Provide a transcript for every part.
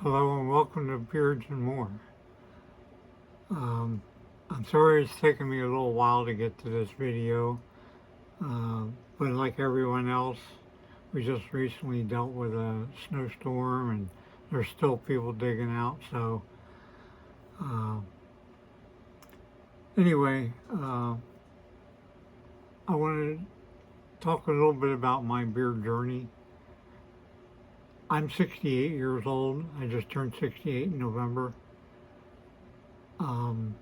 Hello and welcome to Beards and More. Um, I'm sorry it's taken me a little while to get to this video, but like everyone else, we just recently dealt with a snowstorm and there's still people digging out. So uh, anyway, I wanted to talk a little bit about my beard journey. I'm 68 years old. I just turned 68 in November. Um,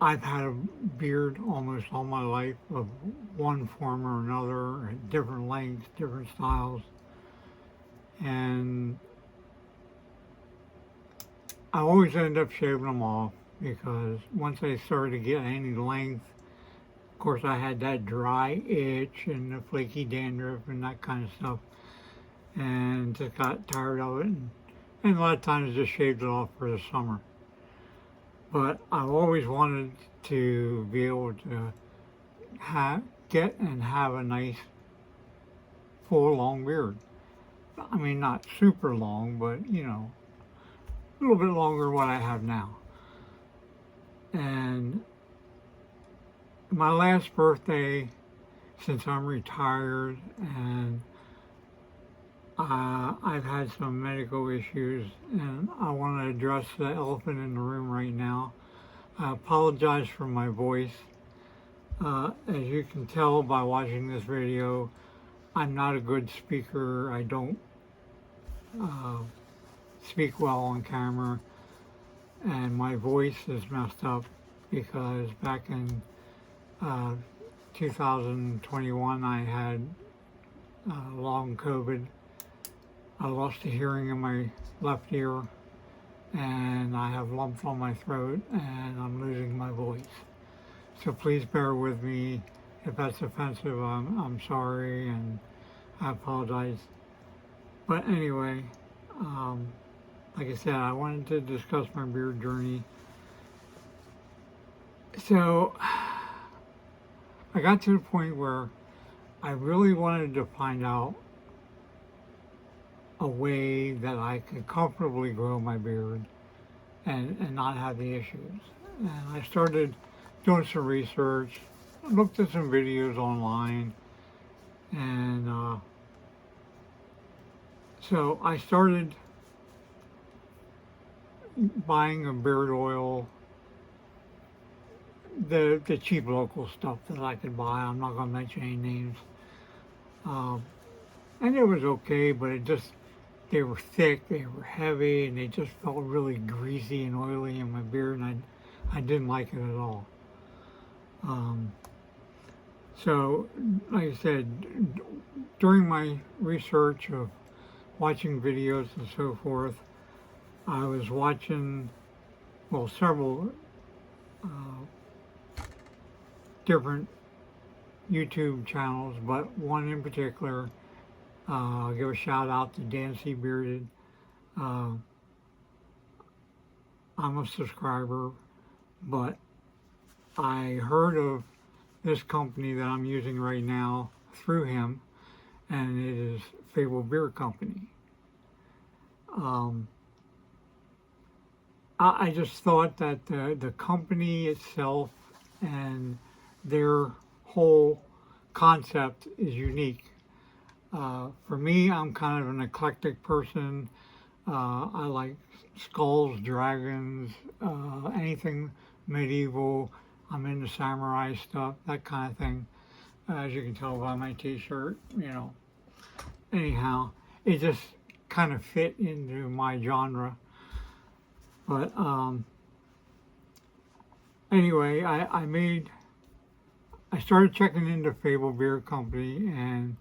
I've had a beard almost all my life of one form or another, at different lengths, different styles. And I always end up shaving them off because once they started to get any length, of course I had that dry itch and the flaky dandruff and that kind of stuff. And just got tired of it and a lot of times just shaved it off for the summer. But I've always wanted to be able to get and have a nice full long beard. I mean, not super long, but a little bit longer than what I have now. And my last birthday, since I'm retired and I've had some medical issues, and I want to address the elephant in the room right now. I apologize for my voice. As you can tell by watching this video, I'm not a good speaker. I don't uh, speak well on camera, and my voice is messed up because back in uh, 2021 I had long COVID. I lost a hearing in my left ear, and I have lumps on my throat, and I'm losing my voice. So please bear with me. If that's offensive, I'm sorry, and I apologize. But anyway, like I said, I wanted to discuss my beard journey. So I got to the point where I really wanted to find out a way that I could comfortably grow my beard and not have the issues. And I started doing some research, looked at some videos online, and so I started buying a beard oil, the cheap local stuff that I could buy. I'm not going to mention any names. And it was okay, but they were thick, they were heavy, and they just felt really greasy and oily in my beard, and I didn't like it at all. So, like I said, during my research of watching videos and so forth, I was watching, several different YouTube channels, but one in particular. I'll give a shout out to Dancy Bearded. Uh, I'm a subscriber, but I heard of this company that I'm using right now through him, and it is Fablebeardcco. I just thought that the company itself and their whole concept is unique. For me, I'm kind of an eclectic person. I like skulls, dragons, anything medieval. I'm into samurai stuff, that kind of thing. As you can tell by my t-shirt, Anyhow, it just kind of fit into my genre. But anyway, I started checking into Fable Beard Company, and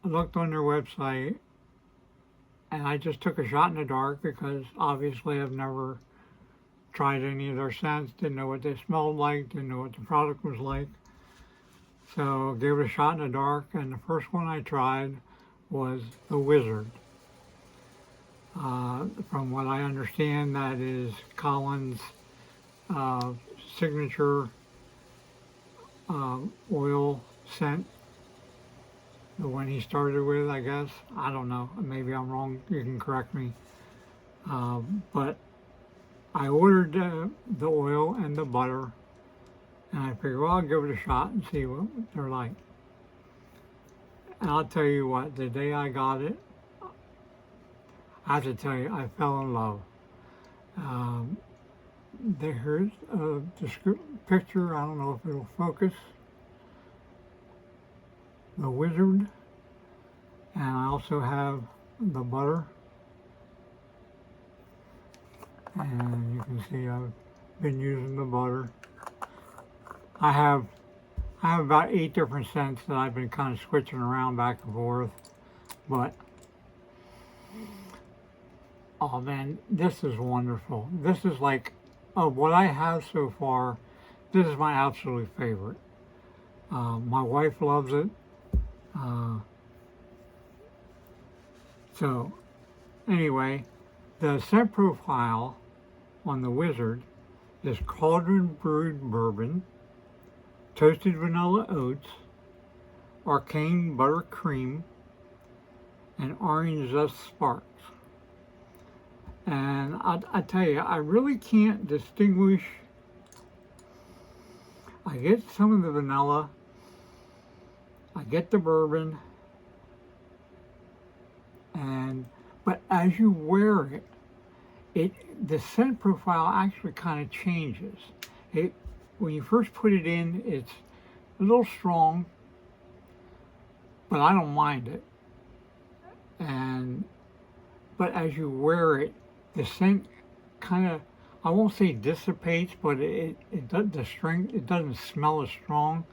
I looked on their website, and I just took a shot in the dark because obviously I've never tried any of their scents, didn't know what they smelled like, didn't know what the product was like. So gave it a shot in the dark, and the first one I tried was the Wizard. From what I understand, that is Colin's signature oil scent, the one he started with, I guess. I don't know. Maybe I'm wrong. You can correct me. But I ordered the oil and the butter, and I figured, well, I'll give it a shot and see what they're like. And I'll tell you what, the day I got it, I have to tell you, I fell in love. There's a picture, I don't know if it'll focus, the wizard, and I also have the butter. And you can see I've been using the butter. I have about 8 different scents that I've been kind of switching around back and forth. But, oh man, this is wonderful. This is like, of what I have so far, this is my absolute favorite. My wife loves it. So, anyway, the scent profile on the Wizard is cauldron brewed bourbon, toasted vanilla oats, arcane butter cream, and orange zest sparks. And I tell you, I really can't distinguish. I get some of the vanilla, I get the bourbon, but as you wear it, the scent profile actually kind of changes. When you first put it in, it's a little strong, but I don't mind it. But as you wear it, the scent kind of, I won't say dissipates, but it doesn't smell as strong,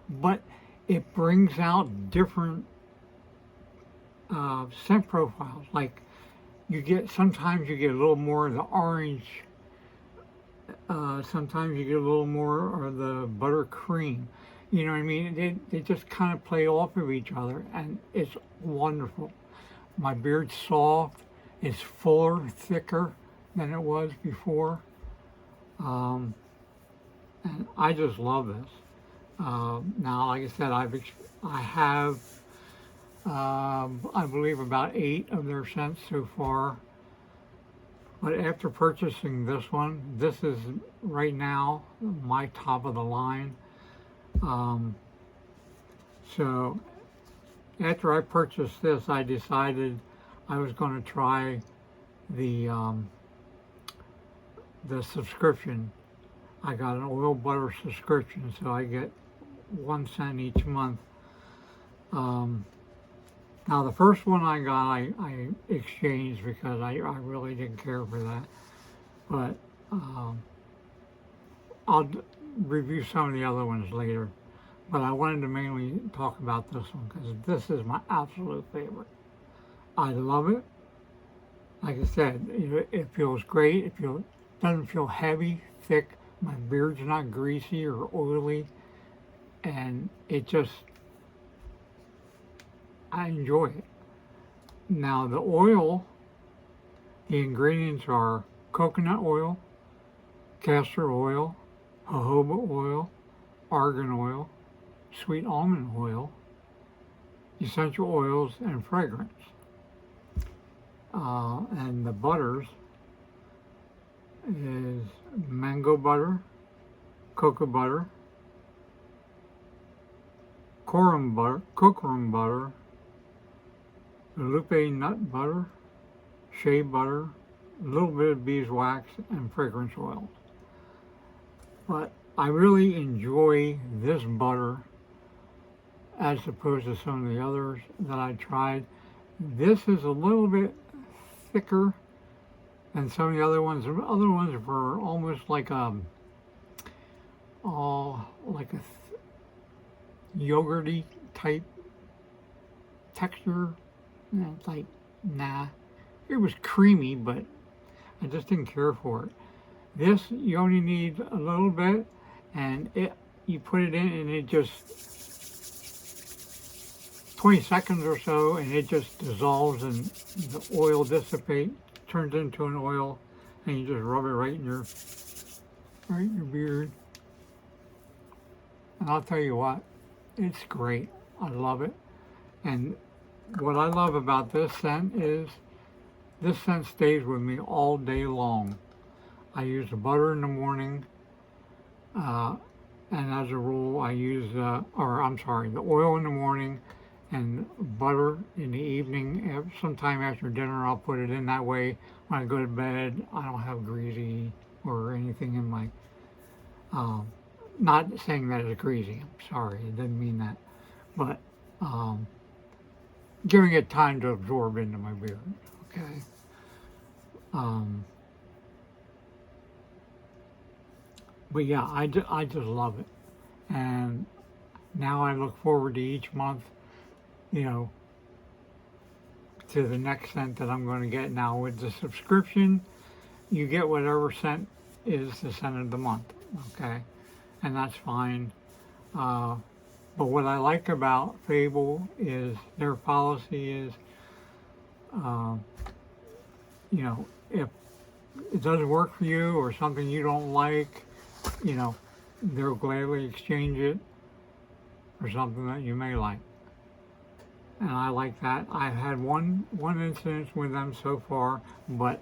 but it brings out different scent profiles. Like sometimes you get a little more of the orange, sometimes you get a little more of the buttercream. You know what I mean? They just kind of play off of each other, and it's wonderful. My beard's soft, it's fuller, thicker than it was before, and I just love this. Now, like I said, I have I believe about 8 of their scents so far. But after purchasing this one, this is right now my top of the line. So after I purchased this, I decided I was going to try the subscription. I got an oil butter subscription, so I get 1 cent each month. Now the first one I got, I exchanged because I really didn't care for that. But I'll review some of the other ones later. But I wanted to mainly talk about this one because this is my absolute favorite. I love it. Like I said, it feels great. It doesn't feel heavy, thick. My beard's not greasy or oily. And I enjoy it. Now the oil, the ingredients are coconut oil, castor oil, jojoba oil, argan oil, sweet almond oil, essential oils, and fragrance. And the butters is mango butter, cocoa butter, cocoa butter, lupe nut butter, shea butter, a little bit of beeswax, and fragrance oils. But I really enjoy this butter as opposed to some of the others that I tried. This is a little bit thicker than some of the other ones. The other ones were almost like a yogurty type texture. It's like, nah. It was creamy, but I just didn't care for it. This, you only need a little bit, and you put it in, and it just 20 seconds or so, and it just dissolves, and the oil dissipates, turns into an oil, and you just rub it right in your beard. And I'll tell you what, it's great. I love it. And what I love about this scent is this scent stays with me all day long. I use the butter in the morning, and as a rule, I use, the oil in the morning and butter in the evening. Sometime after dinner, I'll put it in that way. When I go to bed, I don't have greasy or anything in my. Um, Not saying that it's greasy. I'm sorry, I didn't mean that, but giving it time to absorb into my beard. Okay. Um, but yeah, I just love it, and now I look forward to each month, you know, to the next scent that I'm going to get. Now with the subscription, you get whatever scent is the scent of the month, okay, and that's fine. Uh, but what I like about Fable is their policy is, uh, you know, if it doesn't work for you or something you don't like, you know, they'll gladly exchange it for something that you may like. And I like that. I've had one incident with them so far, but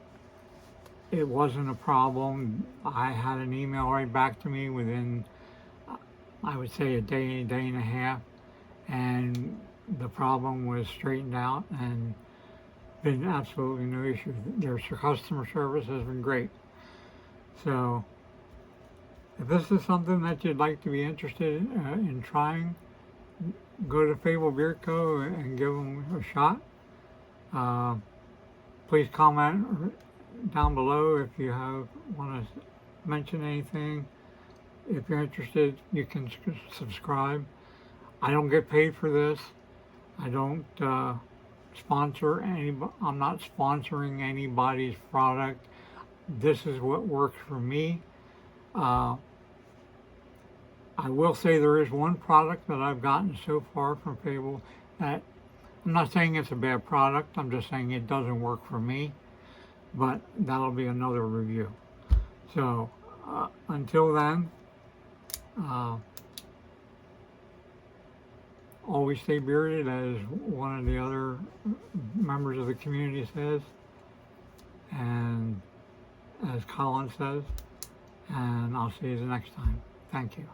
it wasn't a problem. I had an email right back to me within, I would say, a day and a half, and the problem was straightened out and been absolutely no issue. Their customer service has been great. So if this is something that you'd like to be interested in trying, go to Fablebeardcco and give them a shot. Please comment down below if you want to mention anything. If you're interested, you can subscribe. I don't get paid for this. I don't sponsor anybody. I'm not sponsoring anybody's product. This is what works for me. I will say there is one product that I've gotten so far from Fable that I'm not saying it's a bad product. I'm just saying it doesn't work for me. But that'll be another review. So until then, always stay bearded, as one of the other members of the community says, and as Colin says. And I'll see you the next time. Thank you.